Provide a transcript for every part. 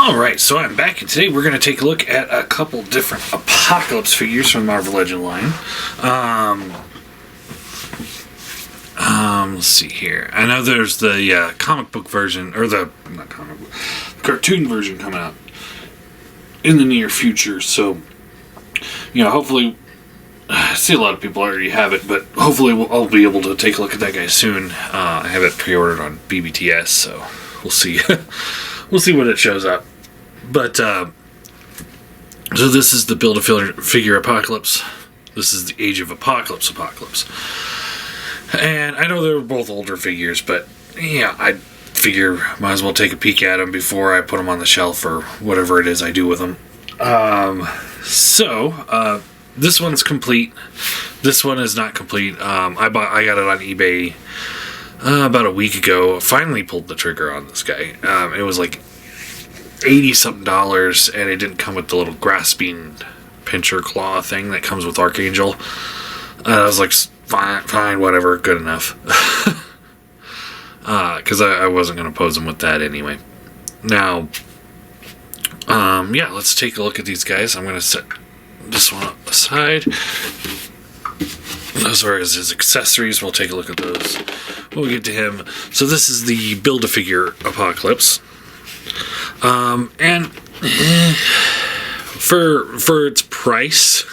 Alright, so I'm back, and today we're going to take a look at a couple different Apocalypse figures from the Marvel Legend line. Let's see here. I know there's the comic book version, or not comic book, cartoon version coming out in the near future, so, hopefully, I see a lot of people already have it, but hopefully I'll be able to take a look at that guy soon. I have it pre-ordered on BBTS, so we'll see. We'll see when it shows up. But, so this is the Build-A-Figure Apocalypse. This is the Age of Apocalypse. And I know they're both older figures, but, yeah, I figure might as well take a peek at them before I put them on the shelf or whatever it is I do with them. This one's complete. This one is not complete. I got it on eBay about a week ago. Finally pulled the trigger on this guy. It was like $80-something, and it didn't come with the little grasping pincher claw thing that comes with Archangel. I was like, fine, whatever, good enough. Because I wasn't going to pose him with that anyway. Now, let's take a look at these guys. I'm going to set this one up aside. Those are his accessories. We'll take a look at those when we get to him. So this is the Build-A-Figure Apocalypse. For its price,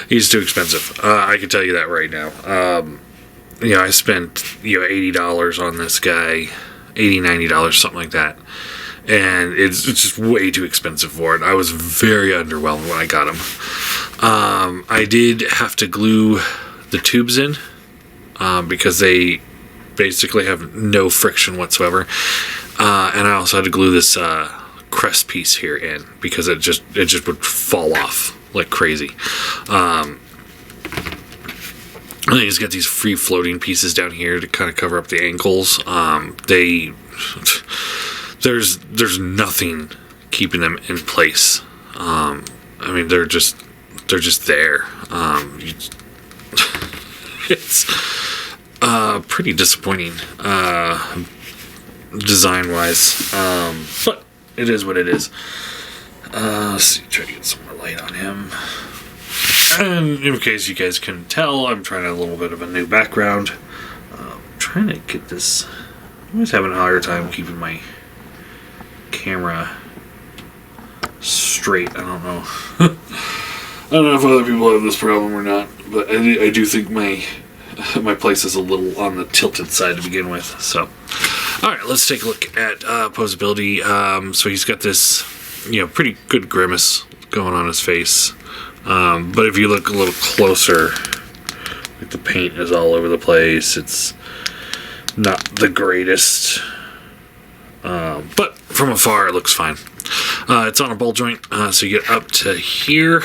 he's too expensive. I can tell you that right now. I spent $80 on this guy, $80-$90, something like that. And it's just way too expensive for it. I was very underwhelmed when I got him. I did have to glue the tubes in because they basically have no friction whatsoever. And I also had to glue this crest piece here in because it just would fall off like crazy. And then he's got these free floating pieces down here to kind of cover up the ankles. There's nothing keeping them in place. They're just there. It's pretty disappointing design wise, but it is what it is. Let's see, try to get some more light on him. And in case you guys can tell, I'm trying a little bit of a new background. Trying to get this. I'm always having a harder time keeping my camera straight. I don't know. I don't know if other people have this problem or not, but I do think my place is a little on the tilted side to begin with. So, all right, let's take a look at posability. So he's got this, pretty good grimace going on his face. But if you look a little closer, like the paint is all over the place. It's not the greatest. But from afar, it looks fine. It's on a ball joint, so you get up to here,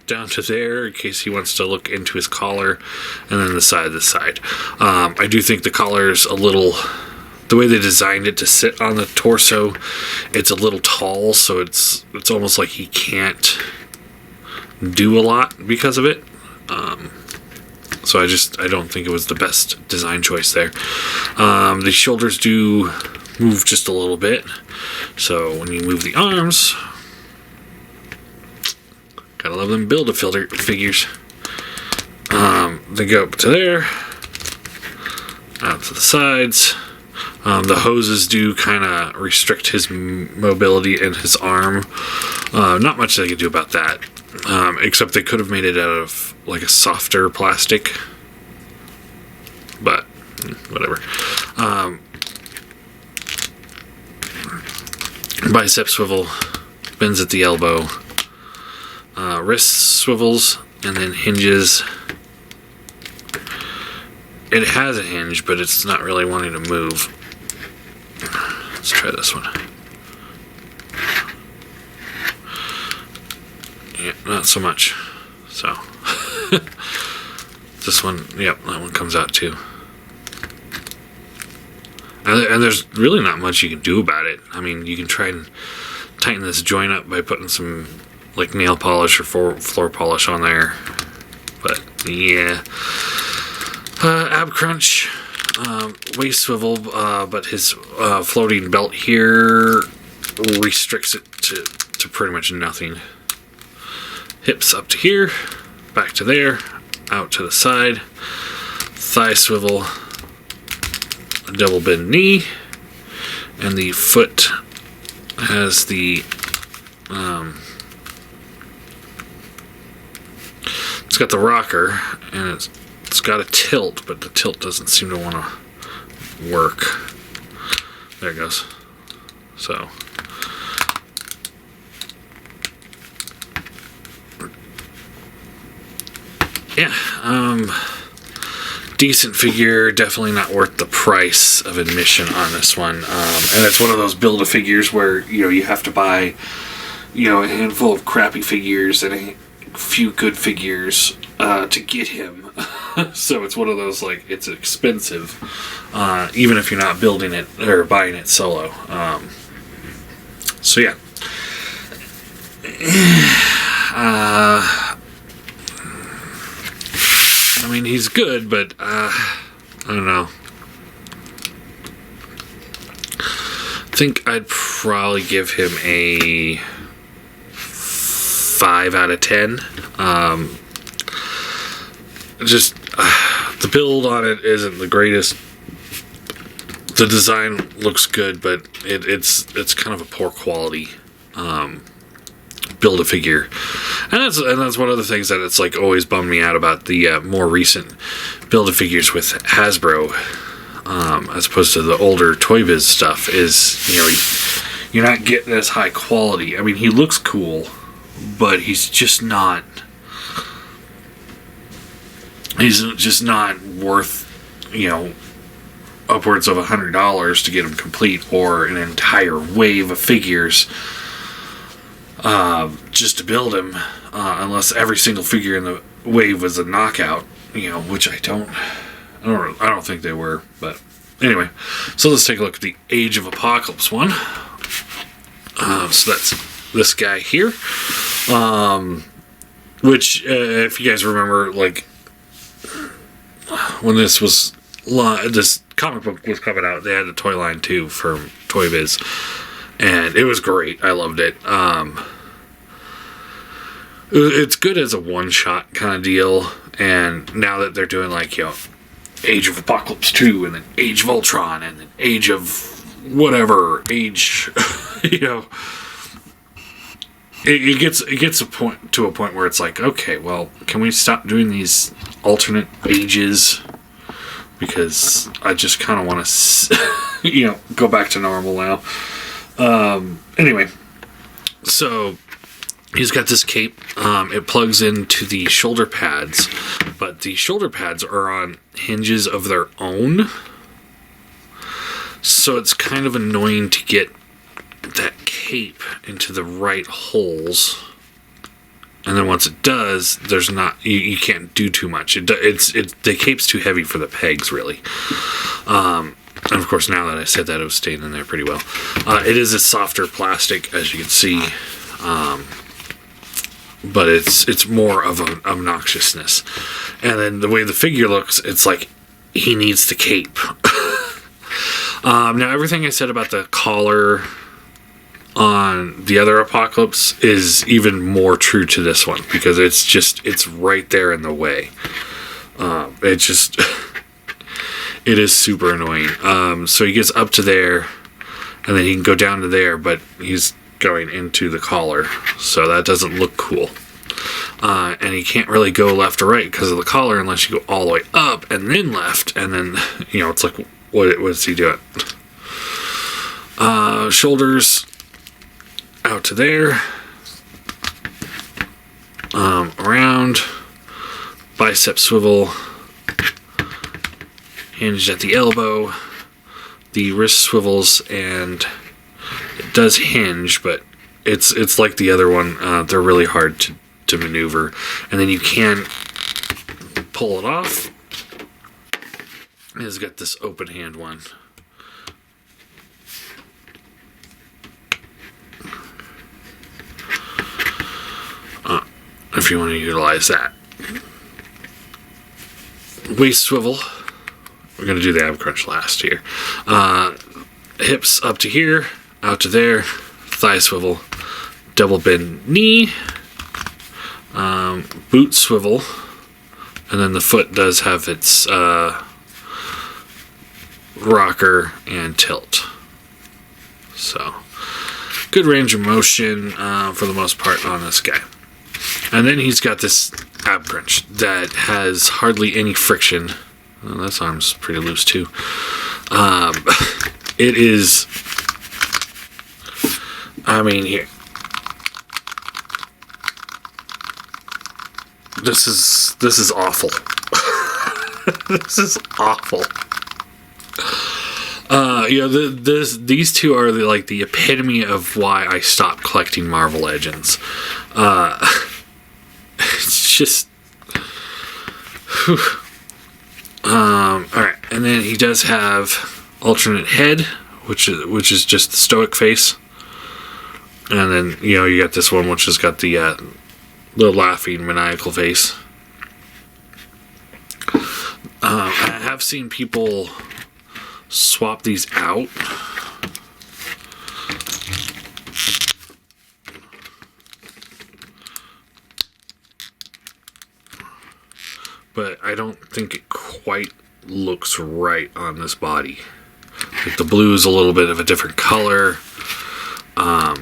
down to there, in case he wants to look into his collar, and then the side. I do think the collar is a little, the way they designed it to sit on the torso, it's a little tall, so it's almost like he can't do a lot because of it. So I don't think it was the best design choice there. The shoulders do move just a little bit. So when you move the arms, gotta love them Build-A-Figures. They go up to there, out to the sides. The hoses do kind of restrict his mobility in his arm. Not much they could do about that. Except they could have made it out of like a softer plastic, but whatever. Bicep swivel, bends at the elbow, wrist swivels, and then hinges. It has a hinge, but it's not really wanting to move. Let's try this one. Yeah, not so much. So this one, yep, that one comes out too. And there's really not much you can do about it. I mean, you can try and tighten this joint up by putting some like nail polish or floor polish on there. But yeah, ab crunch. waist swivel, but his floating belt here restricts it to pretty much nothing. Hips up to here, back to there, out to the side, thigh swivel, a double bend knee, and the foot has the it's got the rocker, and it's got a tilt, but the tilt doesn't seem to want to work. There it goes. So yeah, decent figure, definitely not worth the price of admission on this one. And it's one of those Build-A-Figures where, you have to buy, a handful of crappy figures and a few good figures to get him. So it's one of those, it's expensive, even if you're not building it or buying it solo. So yeah. I mean, he's good, but I don't know. I think I'd probably give him a 5 out of 10. Just the build on it isn't the greatest. The design looks good, but it's kind of a poor quality Build-A-Figure, and that's one of the things that it's always bummed me out about the more recent Build-A-Figures with Hasbro, as opposed to the older Toy Biz stuff. Is you're not getting as high quality. I mean, he looks cool, but he's just not. He's just not worth upwards of $100 to get him complete, or an entire wave of figures. Just to build him, unless every single figure in the wave was a knockout, which I don't think they were. But anyway, so let's take a look at the Age of Apocalypse one. So that's this guy here, which if you guys remember, when this comic book was coming out, they had a toy line too from Toy Biz. And it was great. I loved it. It's good as a one-shot kind of deal. And now that they're doing Age of Apocalypse 2, and then Age of Ultron, and then Age of whatever, Age, it gets to a point where it's okay, well, can we stop doing these alternate ages? Because I just kind of want to, go back to normal now. Anyway, so he's got this cape. It plugs into the shoulder pads, but the shoulder pads are on hinges of their own. So it's kind of annoying to get that cape into the right holes. And then once it does, there's not, you can't do too much. The cape's too heavy for the pegs, really. And of course, now that I said that, it was staying in there pretty well. It is a softer plastic, as you can see, but it's more of an obnoxiousness. And then the way the figure looks, it's he needs the cape. Now, everything I said about the collar on the other Apocalypse is even more true to this one, because it's right there in the way. It is super annoying. So he gets up to there, and then he can go down to there, but he's going into the collar, so that doesn't look cool. And he can't really go left or right because of the collar unless you go all the way up and then left, and then, it's what is he doing? Shoulders out to there, around, bicep swivel, hinged at the elbow, the wrist swivels, and it does hinge, but it's like the other one. They're really hard to maneuver, and then you can pull it off. It's got this open hand one. If you want to utilize that. Waist swivel we're going to do the ab crunch last here. Hips up to here, out to there, thigh swivel, double bend knee, boot swivel, and then the foot does have its rocker and tilt. So, good range of motion for the most part on this guy. And then he's got this ab crunch that has hardly any friction. Well, this arm's pretty loose too. It is, I mean, here. This is awful. This is awful. These two are the epitome of why I stopped collecting Marvel Legends. It's just, alright, and then he does have alternate head, which is just the stoic face, and then you got this one which has got the laughing maniacal face. I have seen people swap these out. But I don't think it quite looks right on this body. Like the blue is a little bit of a different color than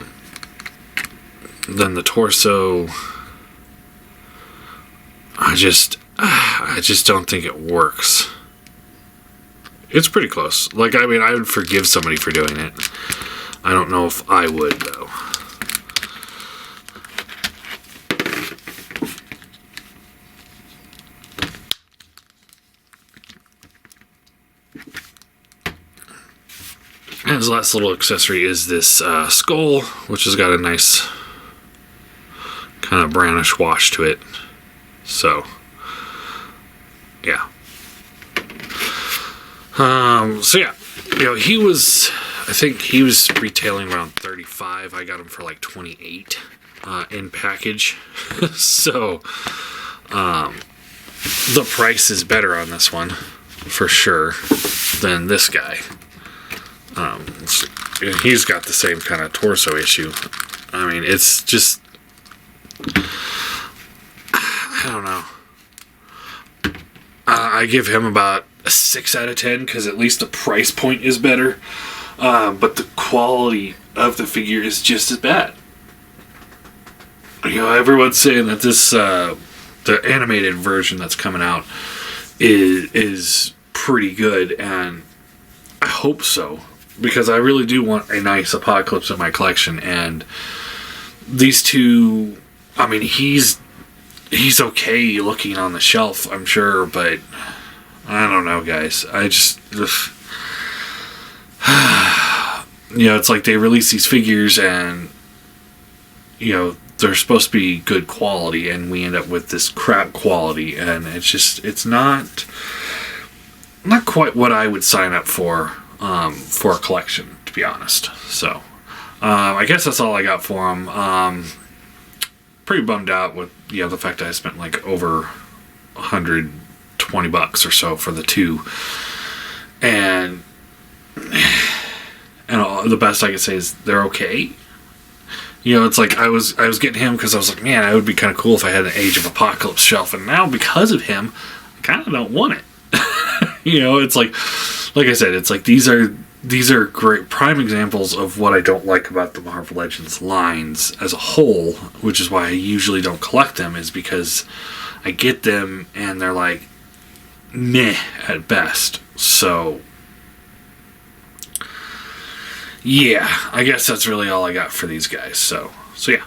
the torso. I just don't think it works. It's pretty close. I would forgive somebody for doing it. I don't know if I would, though. And his last little accessory is this skull, which has got a nice kind of brownish wash to it. So, yeah. I think he was retailing around 35. I got him for like 28 in package. So, the price is better on this one for sure than this guy. He's got the same kind of torso issue. I mean, it's just, I don't know. I give him about a 6 out of 10 because at least the price point is better. But the quality of the figure is just as bad. Everyone's saying that this, the animated version that's coming out is pretty good, and I hope so. Because I really do want a nice Apocalypse in my collection, and these two, I mean, he's okay looking on the shelf, I'm sure, but I don't know, guys. I just, it's like they release these figures and, they're supposed to be good quality, and we end up with this crap quality, and it's not quite what I would sign up for a collection, to be honest. So, I guess that's all I got for him. Pretty bummed out with, the fact that I spent like over $120 or so for the two. And the best I can say is they're okay. It's like I was getting him because I was like, man, it would be kind of cool if I had an Age of Apocalypse shelf. And now because of him, I kind of don't want it. It's like I said, it's like these are great prime examples of what I don't like about the Marvel Legends lines as a whole, which is why I usually don't collect them, is because I get them and they're like meh at best. So yeah, I guess that's really all I got for these guys. So yeah.